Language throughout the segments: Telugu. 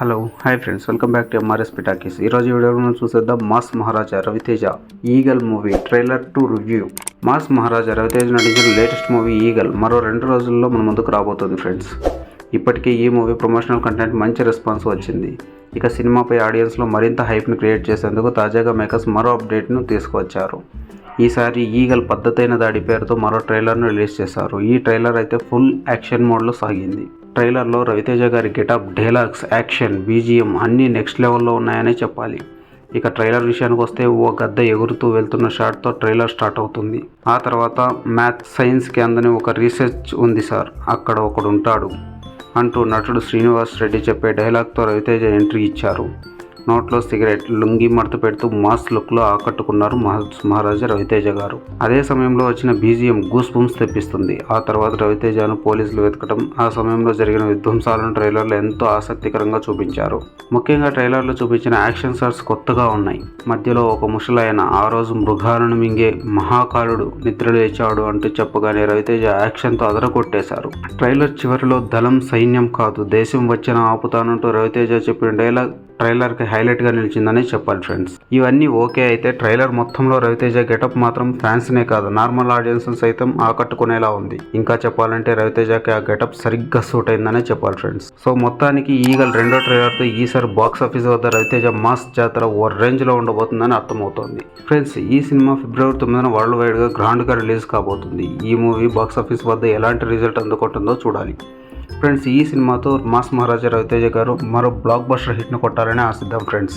Hello hi friends, welcome back to MRSP talkies. ఈరోజు వీడియోలో మనం చూసేద్దాం mass Maharaja Ravi Teja Eagle movie trailer to review. Mass Maharaja Ravi Teja నటించిన లేటెస్ట్ మూవీ ఈగల్ మరో 2 రోజుల్లో మన ముందుకు రాబోతుంది ఫ్రెండ్స్. ఇప్పటికే ఈ మూవీ ప్రమోషనల్ కంటెంట్ మంచి రెస్పాన్స్ వచ్చింది. ఇక సినిమాపై ఆడియన్స్లో మరింత హైప్ను క్రియేట్ చేసేందుకు తాజాగా మేకర్స్ మరో అప్డేట్ను తీసుకువచ్చారు. ఈసారి ఈగల్ పద్ధతైన దాడి పేరుతో మరో ట్రైలర్ను రిలీజ్ చేశారు. ఈ ట్రైలర్ అయితే ఫుల్ యాక్షన్ మోడ్లో సాగింది. ట్రైలర్లో రవితేజ గారి గెటప్, డైలాగ్స్, యాక్షన్, బీజిఎం అన్నీ నెక్స్ట్ లెవెల్లో ఉన్నాయనే చెప్పాలి. ఇక ట్రైలర్ విషయానికి వస్తే ఓ గద్ద ఎగురుతూ వెళ్తున్న షాట్తో ట్రైలర్ స్టార్ట్ అవుతుంది. ఆ తర్వాత మ్యాథ్ సైన్స్కి అందని ఒక రీసెర్చ్ ఉంది సార్, అక్కడ ఒకడు ఉంటాడు అంటూ నటుడు శ్రీనివాస్ రెడ్డి చెప్పే డైలాగ్తో రవితేజ ఎంట్రీ ఇచ్చారు. నోట్లో సిగరెట్, లుంగి మడత పెడుతూ మాస్ లుక్లో ఆకట్టుకున్నారు మహారాజా రవితేజ గారు. అదే సమయంలో వచ్చిన బీజిఎం గూస్ బంప్స్ తెప్పిస్తుంది. ఆ తర్వాత రవితేజను పోలీసులు వెతకడం, ఆ సమయంలో జరిగిన విధ్వంసాలను ట్రైలర్లో ఎంతో ఆసక్తికరంగా చూపించారు. ముఖ్యంగా ట్రైలర్లో చూపించిన యాక్షన్ షాట్స్ కొత్తగా ఉన్నాయి. మధ్యలో ఒక ముసలాయన ఆ రోజు మృగాలను మింగే మహాకాలుడు నిద్రలేచాడు అంటూ చెప్పగానే రవితేజ యాక్షన్తో అదరగొట్టేశారు. ట్రైలర్ చివరిలో దళం సైన్యం కాదు దేశం వచ్చిన ఆపుతానంటూ రవితేజ చెప్పిన డైలాగ్ ట్రైలర్కి హైలైట్గా నిలిచిందని చెప్పాలి ఫ్రెండ్స్. ఇవన్నీ ఓకే అయితే ట్రైలర్ మొత్తంలో రవితేజ గెటప్ మాత్రం ఫ్యాన్స్నే కాదు నార్మల్ ఆడియన్స్ సైతం ఆకట్టుకునేలా ఉంది. ఇంకా చెప్పాలంటే రవితేజకి ఆ గెటప్ సరిగ్గా సూట్ అయిందనే చెప్పాలి ఫ్రెండ్స్. సో మొత్తానికి ఈగల్ 2వ ట్రైలర్తో ఈసారి బాక్స్ ఆఫీస్ వద్ద రవితేజ మాస్ జాతర ఓ రేంజ్లో ఉండబోతుందని అర్థమవుతోంది ఫ్రెండ్స్. ఈ సినిమా ఫిబ్రవరి 9న వరల్డ్ వైడ్గా గ్రాండ్గా రిలీజ్ కాబోతుంది. ఈ మూవీ బాక్స్ ఆఫీస్ వద్ద ఎలాంటి రిజల్ట్ అందుకుంటుందో చూడాలి ఫ్రెండ్స్. ఈ సినిమాతో మాస్ మహారాజా రవితేజ గారు మరో బ్లాక్ బస్టర్ హిట్ను కొట్టాలని ఆశిద్దాం ఫ్రెండ్స్.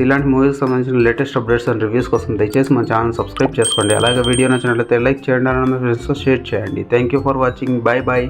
ఇలాంటి మూవీస్ సంబంధించిన లేటెస్ట్ అప్డేట్స్ అండ్ రివ్యూస్ కోసం దయచేసి మన ఛానల్ సబ్స్క్రైబ్ చేసుకోండి. అలాగే వీడియో నచ్చినట్లయితే లైక్ చేయండి, మీ ఫ్రెండ్స్తో షేర్ చేయండి. Thank you for watching. Bye.